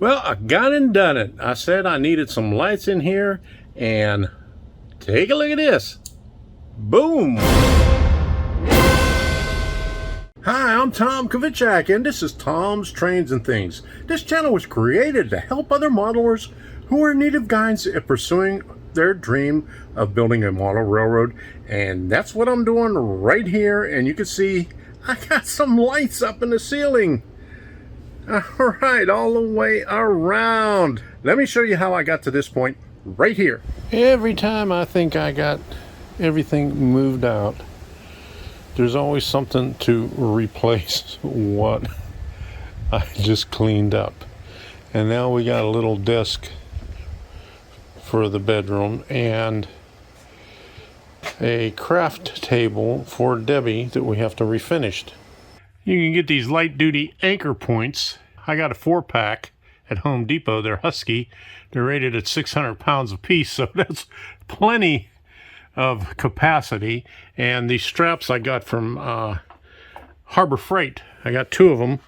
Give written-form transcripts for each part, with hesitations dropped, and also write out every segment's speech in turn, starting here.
Well, I got and done it. I said I needed some lights in here, and take a look at this. Boom! Hi, I'm Tom Kovichak, and this is Tom's Trains and Things. This channel was created to help other modelers who are in need of guidance in pursuing their dream of building a model railroad, and that's what I'm doing right here. And you can see I got some lights up in the ceiling. All right, all the way around. Let me show you how I got to this point right here. Every time I think I got everything moved out, there's always something to replace what I just cleaned up. And now we got a little desk for the bedroom and a craft table for Debbie that we have to refinish. You can get these light duty anchor points. I got a 4-pack at Home Depot. They're Husky. They're rated at 600 pounds a piece, so that's plenty of capacity. And these straps I got from Harbor Freight. I got 2 of them,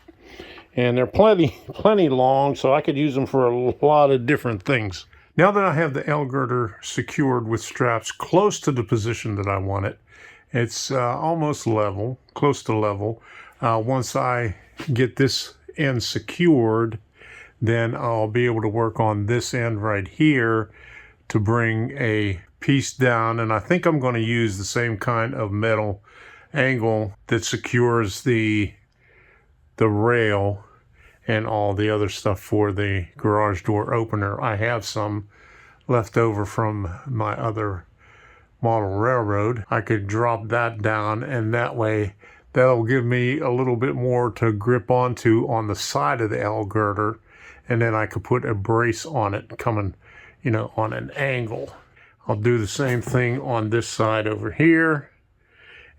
and they're plenty long, so I could use them for a lot of different things. Now that I have the L girder secured with straps close to the position that I want it, it's almost level, close to level. Once I get this end secured, then I'll be able to work on this end right here to bring a piece down. And I think I'm going to use the same kind of metal angle that secures the rail and all the other stuff for the garage door opener. I have some left over from my other model railroad. I could drop that down, and that way that'll give me a little bit more to grip onto on the side of the L girder, and then I could put a brace on it coming, on an angle. I'll do the same thing on this side over here,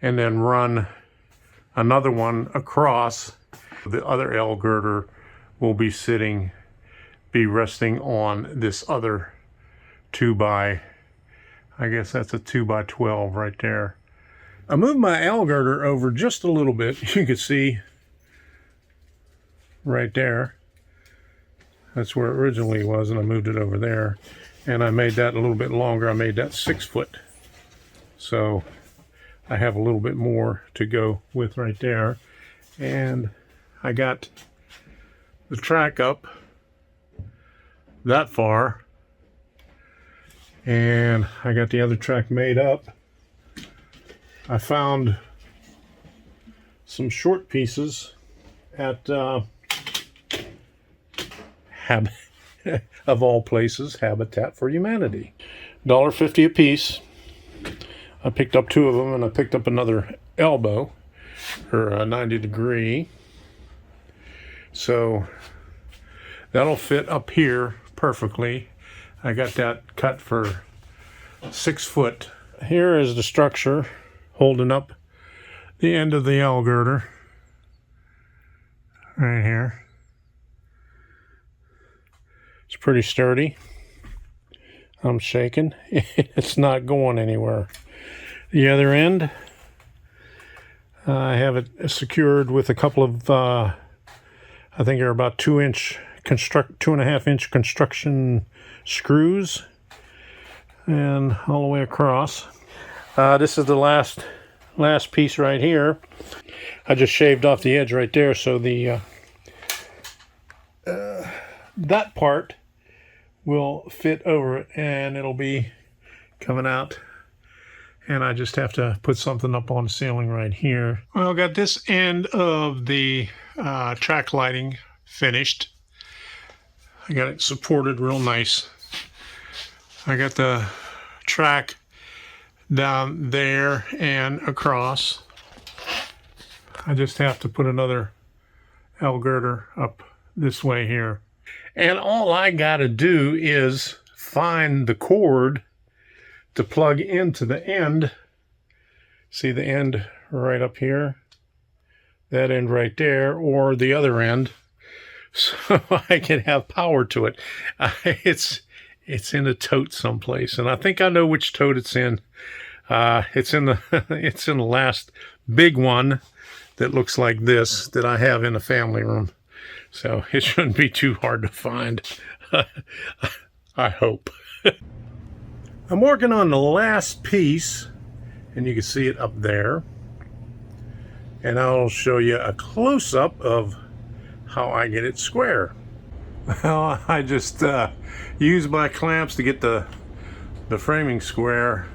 and then run another one across. The other L girder will be resting on this other 2x, I guess that's a 2x12 right there. I moved my L girder over just a little bit. You can see right there. That's where it originally was, and I moved it over there. And I made that a little bit longer. I made that 6 foot. So I have a little bit more to go with right there. And I got the track up that far. And I got the other track made up. I found some short pieces at of all places, Habitat for Humanity. $1.50 a piece. I picked up 2 of them, and I picked up another elbow, or a 90 degree. So that'll fit up here perfectly. I got that cut for 6 foot. Here is the structure holding up the end of the L girder right here. It's pretty sturdy. I'm shaking. It's not going anywhere. The other end, I have it secured with a couple of I think they're about 2.5 inch construction screws, and all the way across. This is the last piece right here. I just shaved off the edge right there, so the that part will fit over it, and it'll be coming out. And I just have to put something up on the ceiling right here. Well, I got this end of the track lighting finished. I got it supported real nice. I got the track down there and across. I just have to put another L girder up this way here. And all I gotta do is find the cord to plug into the end. See the end right up here? That end right there, or the other end, so I can have power to it. It's in a tote someplace, and I think I know which tote it's in. It's in the last big one that looks like this that I have in the family room. So it shouldn't be too hard to find. I hope. I'm working on the last piece, and you can see it up there. And I'll show you a close-up of how I get it square. Well, I just use my clamps to get the framing square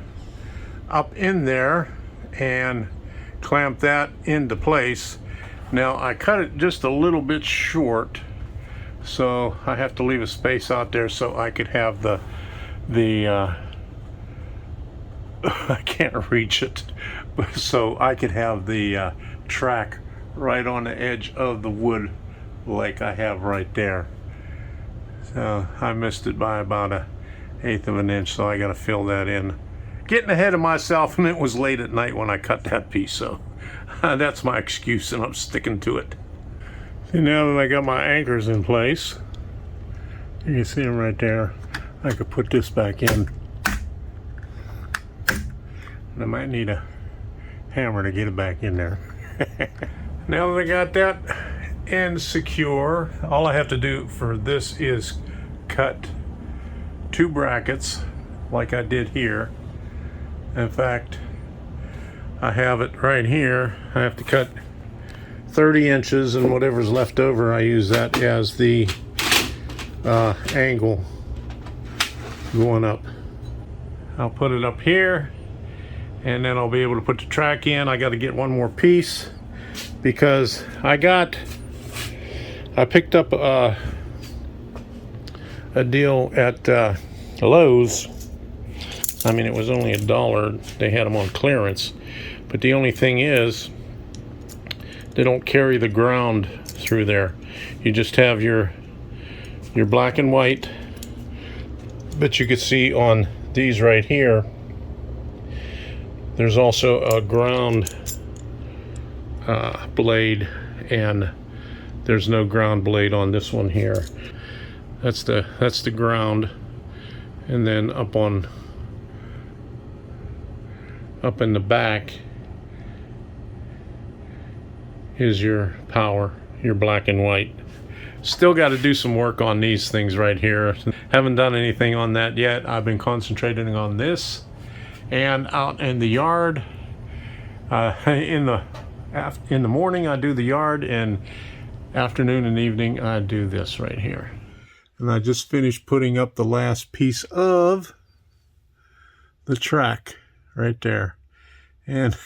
up in there and clamp that into place. Now I cut it just a little bit short, so I have to leave a space out there so I could have the I can't reach it, but so I could have the track right on the edge of the wood like I have right there. So I missed it by about 1/8 of an inch, so I got to fill that in. Getting ahead of myself, and it was late at night when I cut that piece, so that's my excuse, and I'm sticking to it. See, now that I got my anchors in place, you can see them right there. I could put this back in. And I might need a hammer to get it back in there. Now that I got that end secure, all I have to do for this is cut 2 brackets like I did here. In fact, I have it right here. I have to cut 30 inches, and whatever's left over, I use that as the angle going up. I'll put it up here, and then I'll be able to put the track in. I got to get one more piece because I picked up a deal at Lowe's. I mean, it was only $1. They had them on clearance, but the only thing is they don't carry the ground through there. You just have your black and white, but you can see on these right here there's also a ground blade, and there's no ground blade on this one here. That's the ground, and then up in the back is your power, your black and white. Still got to do some work on these things right here. Haven't done anything on that yet. I've been concentrating on this, and out in the yard. In the morning I do the yard, and afternoon and evening I do this right here. And I just finished putting up the last piece of the track right there, and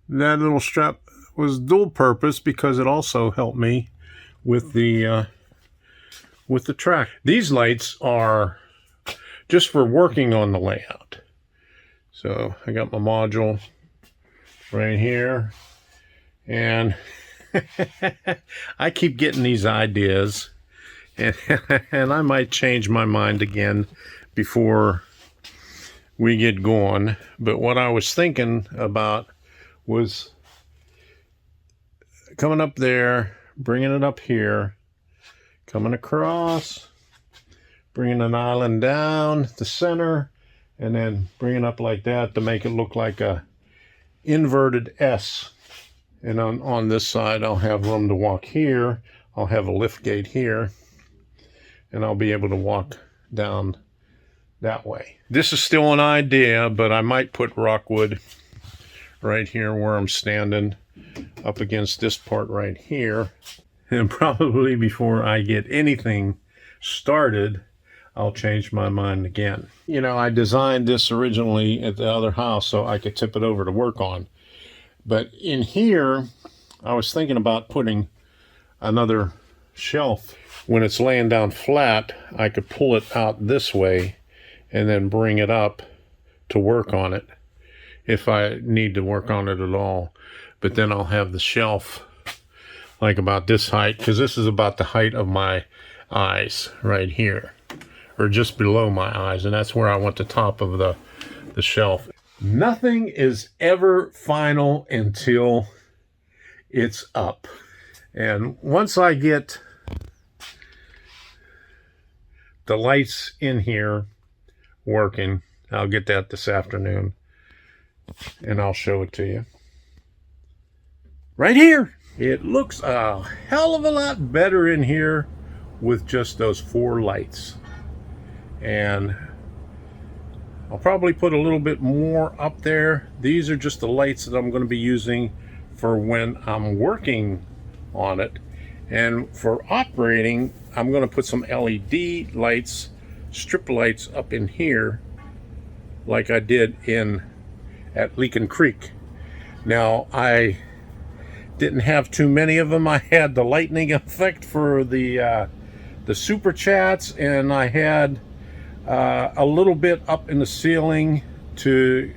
that little strap was dual purpose because it also helped me with the track. These lights are just for working on the layout. So I got my module right here, and I keep getting these ideas, and I might change my mind again before we get going. But what I was thinking about was coming up there, bringing it up here, coming across, bringing an island down the center, and then bringing up like that to make it look like a inverted S. And on this side I'll have room to walk here. I'll have a lift gate here, and I'll be able to walk down that way. This is still an idea, but I might put rockwood right here where I'm standing up against this part right here. And probably before I get anything started, I'll change my mind again. You know, I designed this originally at the other house so I could tip it over to work on. But in here, I was thinking about putting another shelf. When it's laying down flat, I could pull it out this way and then bring it up to work on it if I need to work on it at all. But then I'll have the shelf like about this height, because this is about the height of my eyes right here, or just below my eyes, and that's where I want the top of the shelf. Nothing is ever final until it's up. And once I get the lights in here working, I'll get that this afternoon, and I'll show it to you right here. It looks a hell of a lot better in here with just those 4 lights. And I'll probably put a little bit more up there. These are just the lights that I'm going to be using for when I'm working on it. And for operating, I'm going to put some LED lights, strip lights up in here like I did at Leakin Creek. Now, I didn't have too many of them. I had the lightning effect for the super chats, and I had a little bit up in the ceiling to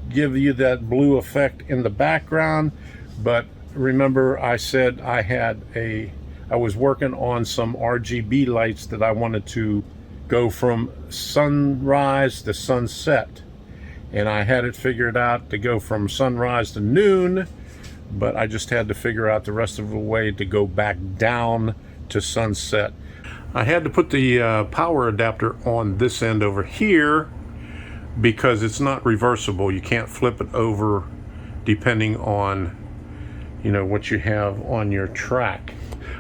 give you that blue effect in the background. But remember, I said I was working on some RGB lights that I wanted to go from sunrise to sunset, and I had it figured out to go from sunrise to noon, but I just had to figure out the rest of the way to go back down to sunset. I had to put the power adapter on this end over here because it's not reversible. You can't flip it over depending on, you know, what you have on your track.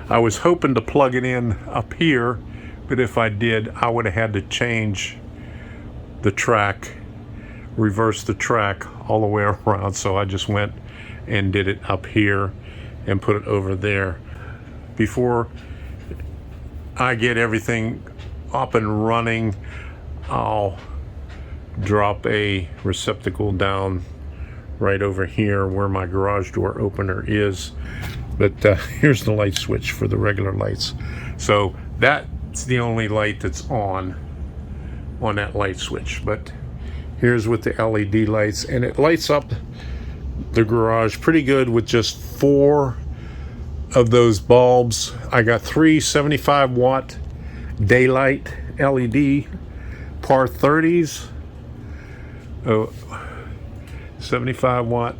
I was hoping to plug it in up here, but if I did, I would have had to change the track, reverse the track all the way around. So I just went and did it up here and put it over there. Before I get everything up and running, I'll drop a receptacle down right over here where my garage door opener is. But here's the light switch for the regular lights. So that's the only light that's on that light switch. But here's with the LED lights, and it lights up the garage pretty good with just 4 of those bulbs. I got 3 75-watt daylight LED par 30s. 75 watt,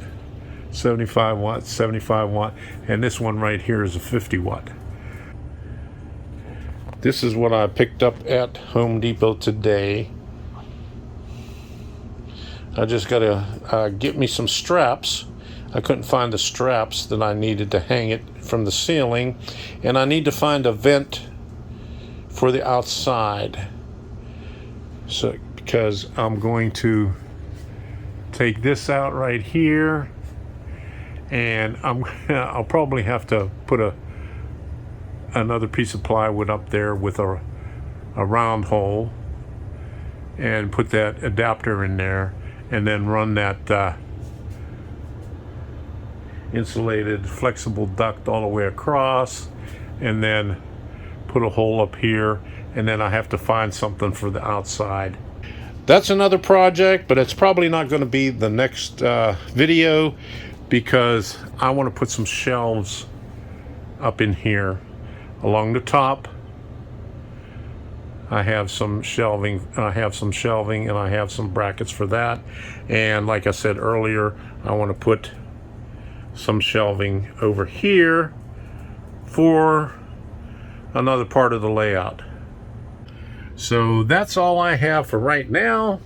75 watt, 75 watt, and this one right here is a 50 watt. This is what I picked up at Home Depot today. I just gotta get me some straps. I couldn't find the straps that I needed to hang it from the ceiling, and I need to find a vent for the outside. So, because I'm going to take this out right here, and I'll probably have to put another piece of plywood up there with a round hole and put that adapter in there, and then run that insulated flexible duct all the way across, and then put a hole up here, and then I have to find something for the outside. That's another project, but it's probably not going to be the next video, because I want to put some shelves up in here along the top. I have some shelving, and I have some brackets for that. And like I said earlier, I want to put some shelving over here for another part of the layout. So that's all I have for right now.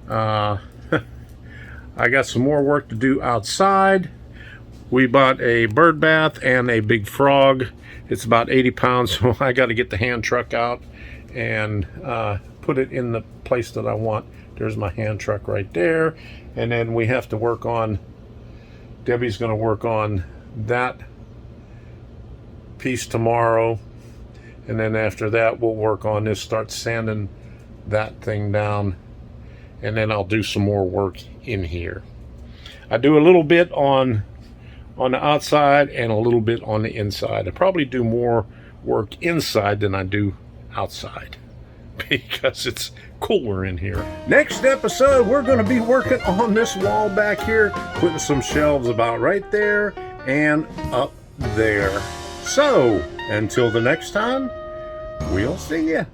I got some more work to do outside. We bought a bird bath and a big frog. It's about 80 pounds, so I got to get the hand truck out and put it in the place that I want. There's my hand truck right there. And then we have to work on, Debbie's going to work on that piece tomorrow. And then after that, we'll work on this, start sanding that thing down. And then I'll do some more work in here. I do a little bit on the outside and a little bit on the inside. I probably do more work inside than I do outside because it's cooler in here. Next episode, we're going to be working on this wall back here, putting some shelves about right there and up there. So, until the next time, we'll see ya.